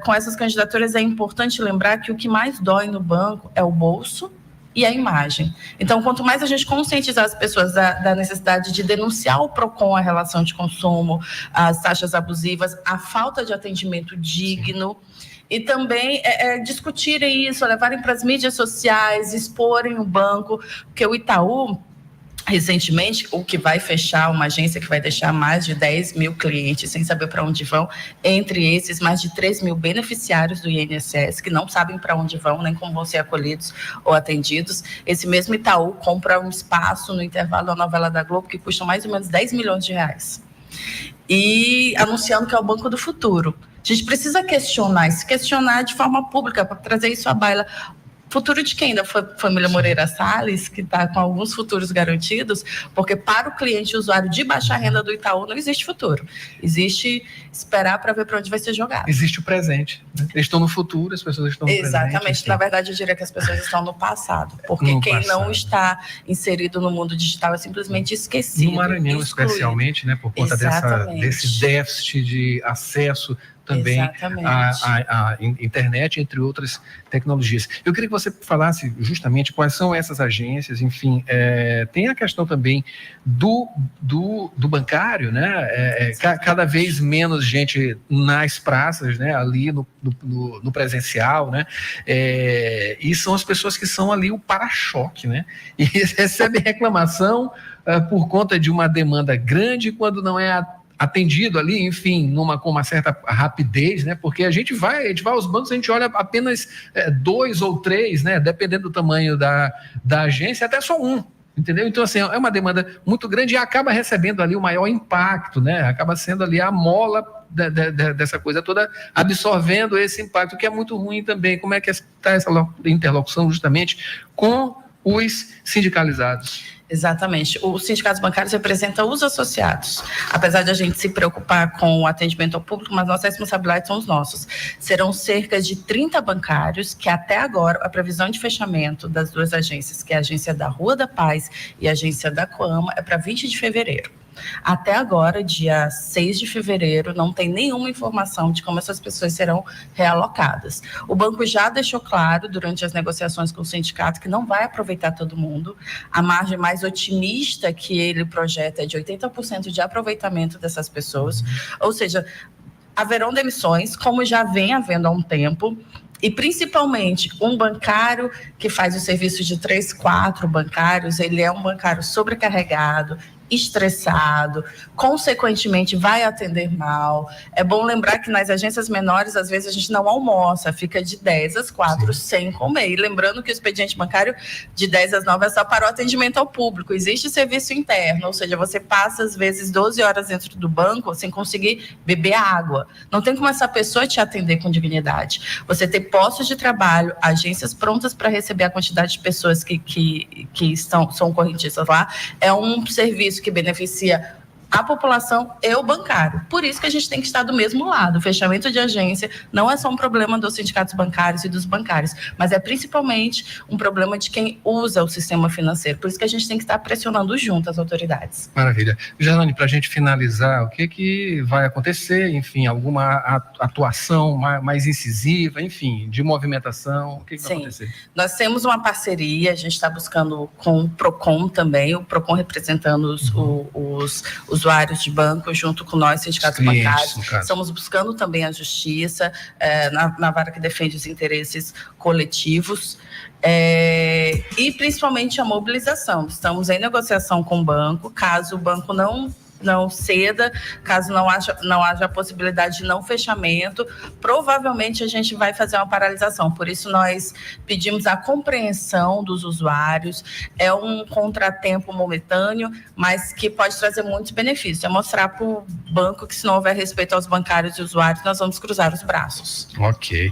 com essas candidaturas é importante lembrar que o que mais dói no banco é o bolso e a imagem. Então, quanto mais a gente conscientizar as pessoas da necessidade de denunciar o PROCON, a relação de consumo, as taxas abusivas, a falta de atendimento digno, e também discutirem isso, levarem para as mídias sociais, exporem o banco, porque o Itaú, recentemente, o que vai fechar, uma agência que vai deixar mais de 10 mil clientes sem saber para onde vão, entre esses mais de 3 mil beneficiários do INSS, que não sabem para onde vão, nem como vão ser acolhidos ou atendidos. Esse mesmo Itaú compra um espaço no intervalo da novela da Globo que custa mais ou menos 10 milhões de reais. E anunciando que é o Banco do Futuro. A gente precisa questionar de forma pública, para trazer isso à baila. Futuro de quem? Da família Moreira Salles, que está com alguns futuros garantidos, porque para o cliente usuário de baixa renda do Itaú não existe futuro. Existe esperar para ver para onde vai ser jogado. Existe o presente, né? Eles estão no futuro, as pessoas estão no presente. Exatamente. Na verdade, eu diria que as pessoas estão no passado, porque quem não está inserido no mundo digital é simplesmente esquecido. No Maranhão, especialmente, né, por conta desse déficit de acesso também a internet, entre outras tecnologias. Eu queria que você falasse justamente quais são essas agências, enfim, tem a questão também do bancário, né? Cada vez menos gente nas praças, né? Ali no presencial, né? E são as pessoas que são ali o para-choque, né? E recebem reclamação por conta de uma demanda grande quando não é atendido ali, enfim, com uma certa rapidez, né? Porque a gente vai aos bancos, a gente olha apenas 2 ou 3, né? Dependendo do tamanho da agência, até só um. Entendeu? Então, assim, é uma demanda muito grande e acaba recebendo ali o maior impacto, né? Acaba sendo ali a mola dessa coisa toda, absorvendo esse impacto, que é muito ruim também. Como é que está essa interlocução justamente com os sindicalizados? Exatamente. Os sindicatos bancários representam os associados. Apesar de a gente se preocupar com o atendimento ao público, mas nossa responsabilidade são os nossos. Serão cerca de 30 bancários que até agora a previsão de fechamento das duas agências, que é a agência da Rua da Paz e a agência da Coama, é para 20 de fevereiro. Até agora, dia 6 de fevereiro, não tem nenhuma informação de como essas pessoas serão realocadas. O banco já deixou claro, durante as negociações com o sindicato, que não vai aproveitar todo mundo. A margem mais otimista que ele projeta é de 80% de aproveitamento dessas pessoas. Ou seja, haverão demissões, como já vem havendo há um tempo, e principalmente um bancário que faz o serviço de 3, 4 bancários, ele é um bancário sobrecarregado, estressado, consequentemente vai atender mal. É bom lembrar que nas agências menores, às vezes a gente não almoça, fica de 10 às 4 sem comer. E lembrando que o expediente bancário de 10 às 9 é só para o atendimento ao público. Existe serviço interno, ou seja, você passa às vezes 12 horas dentro do banco sem conseguir beber água. Não tem como essa pessoa te atender com dignidade. Você ter postos de trabalho, agências prontas para receber a quantidade de pessoas que são correntistas lá, é um serviço que beneficia a população e o bancário. Por isso que a gente tem que estar do mesmo lado. O fechamento de agência não é só um problema dos sindicatos bancários e dos bancários, mas é principalmente um problema de quem usa o sistema financeiro. Por isso que a gente tem que estar pressionando junto as autoridades. Maravilha. Gerlane, para a gente finalizar, o que vai acontecer? Enfim, alguma atuação mais incisiva, enfim, de movimentação, o que vai acontecer? Nós temos uma parceria, a gente está buscando com o PROCON também, o PROCON representando os usuários de banco, junto com nós, sindicatos bancários. Estamos buscando também a justiça, na vara que defende os interesses coletivos, e principalmente a mobilização. Estamos em negociação com o banco, caso o banco não ceda, caso não haja a possibilidade de não fechamento, provavelmente a gente vai fazer uma paralisação. Por isso nós pedimos a compreensão dos usuários. É um contratempo momentâneo, mas que pode trazer muitos benefícios. É mostrar para o banco que, se não houver respeito aos bancários e usuários, nós vamos cruzar os braços. Ok.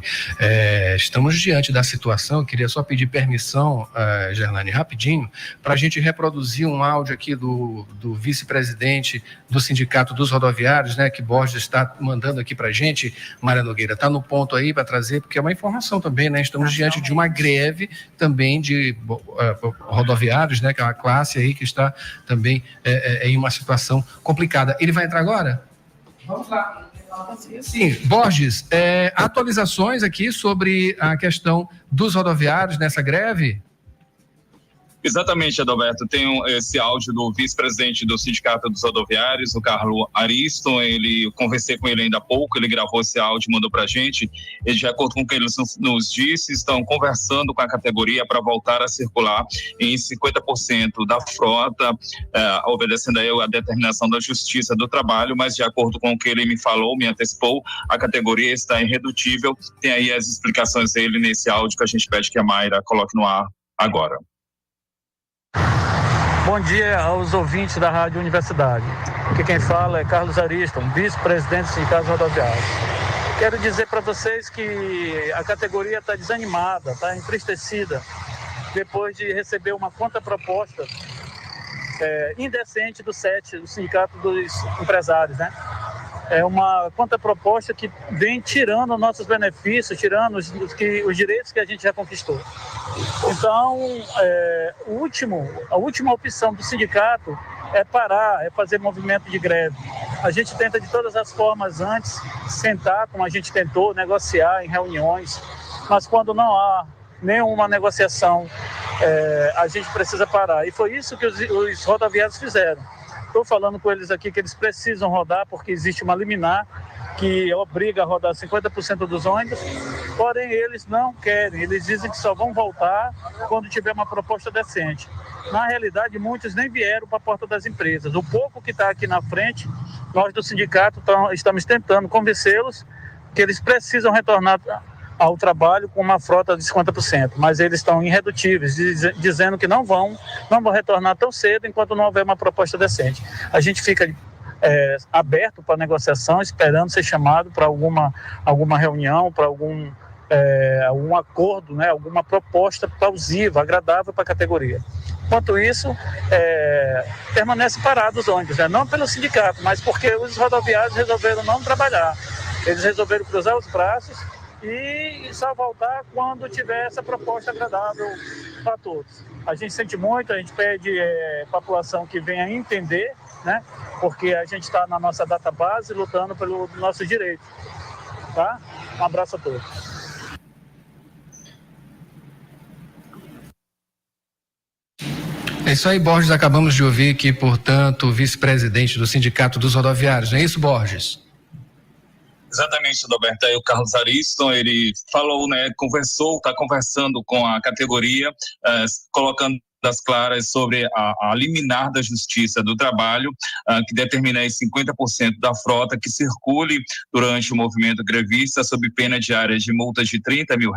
Estamos diante da situação. Eu queria só pedir permissão, Gerlane, rapidinho, para a gente reproduzir um áudio aqui do vice-presidente do Sindicato dos Rodoviários, né, que Borges está mandando aqui para a gente. Maria Nogueira, está no ponto aí para trazer, porque é uma informação também, né? Estamos diante de uma greve também de rodoviários, né, que é uma classe aí que está também em uma situação complicada. Ele vai entrar agora? Vamos lá. Sim, Borges, atualizações aqui sobre a questão dos rodoviários nessa greve? Exatamente, Adalberto. Tenho esse áudio do vice-presidente do Sindicato dos Rodoviários, o Carlos Ariston. Conversei com ele ainda há pouco, ele gravou esse áudio e mandou para a gente. Ele, de acordo com o que ele nos disse, estão conversando com a categoria para voltar a circular em 50% da frota, obedecendo aí a determinação da Justiça do Trabalho, mas de acordo com o que ele me falou, me antecipou, a categoria está irredutível. Tem aí as explicações dele nesse áudio que a gente pede que a Mayra coloque no ar agora. Bom dia aos ouvintes da Rádio Universidade. Aqui quem fala é Carlos Ariston, vice-presidente do Sindicato Rodoviário. Quero dizer para vocês que a categoria está desanimada, está entristecida, depois de receber uma contraproposta indecente do SET, do Sindicato dos Empresários, né? É uma contraproposta que vem tirando nossos benefícios, tirando os direitos que a gente já conquistou. Então, a última opção do sindicato é parar, é fazer movimento de greve. A gente tenta de todas as formas antes sentar, como a gente tentou, negociar em reuniões, mas quando não há nenhuma negociação, a gente precisa parar. E foi isso que os rodoviários fizeram. Estou falando com eles aqui que eles precisam rodar porque existe uma liminar que obriga a rodar 50% dos ônibus, porém eles não querem, eles dizem que só vão voltar quando tiver uma proposta decente. Na realidade, muitos nem vieram para a porta das empresas. O pouco que está aqui na frente, nós do sindicato estamos tentando convencê-los que eles precisam retornar ao trabalho com uma frota de 50%, mas eles estão irredutíveis, dizendo que não vão retornar tão cedo enquanto não houver uma proposta decente. A gente fica aberto para negociação, esperando ser chamado para alguma reunião, para algum acordo, né, alguma proposta plausível, agradável para a categoria. Enquanto isso, permanece parado os ônibus, né? Não pelo sindicato, mas porque os rodoviários resolveram não trabalhar. Eles resolveram cruzar os braços e só voltar quando tiver essa proposta agradável para todos. A gente sente muito, a gente pede a população que venha entender, né? Porque a gente está na nossa database lutando pelo nosso direito. Tá? Um abraço a todos. É isso aí, Borges. Acabamos de ouvir aqui, portanto, o vice-presidente do Sindicato dos Rodoviários. Não é isso, Borges? Exatamente, Roberto. Aí o Carlos Ariston, ele falou, né, está conversando com a categoria, colocando das claras sobre a liminar da Justiça do Trabalho, que determina aí 50% da frota que circule durante o movimento grevista sob pena diária de multas de R$30 mil,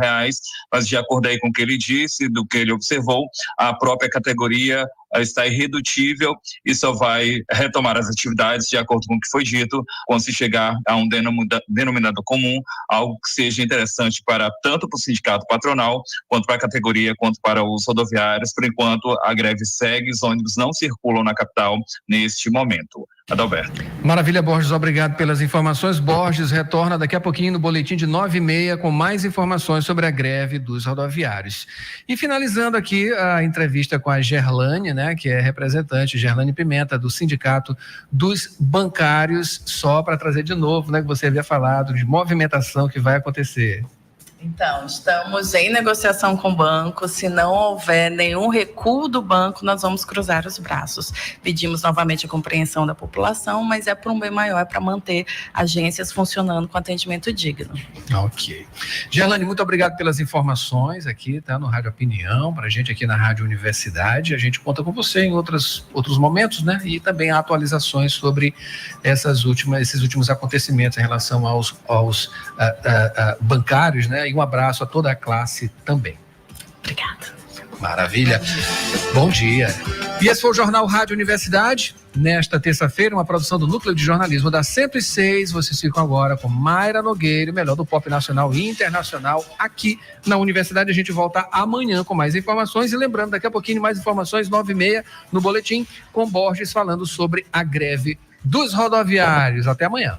mas de acordo aí com o que ele disse, do que ele observou, a própria categoria está irredutível e só vai retomar as atividades de acordo com o que foi dito quando se chegar a um denominador comum, algo que seja interessante tanto para o sindicato patronal, quanto para a categoria, quanto para os rodoviários. Por enquanto, a greve segue, os ônibus não circulam na capital neste momento. Adalberto. Maravilha, Borges, obrigado pelas informações. Borges retorna daqui a pouquinho no boletim de 9h30 com mais informações sobre a greve dos rodoviários. E finalizando aqui a entrevista com a Gerlane, né, que é representante, Gerlane Pimenta, do Sindicato dos Bancários, só para trazer de novo, né, que você havia falado de movimentação que vai acontecer. Então, estamos em negociação com o banco. Se não houver nenhum recuo do banco, nós vamos cruzar os braços. Pedimos novamente a compreensão da população, mas é por um bem maior, é para manter agências funcionando com atendimento digno. Ok. Gerlane, muito obrigado pelas informações aqui, tá, no Rádio Opinião, para a gente aqui na Rádio Universidade. A gente conta com você em outros momentos, né? E também atualizações sobre esses últimos acontecimentos em relação aos bancários, né? E um abraço a toda a classe também. Obrigada. Maravilha. Bom dia. E esse foi o Jornal Rádio Universidade. Nesta terça-feira, uma produção do Núcleo de Jornalismo da 106. Vocês ficam agora com Mayra Nogueira, o melhor do pop nacional e internacional aqui na Universidade. A gente volta amanhã com mais informações. E lembrando, daqui a pouquinho mais informações, 9h30 no boletim, com Borges falando sobre a greve dos rodoviários. Até amanhã.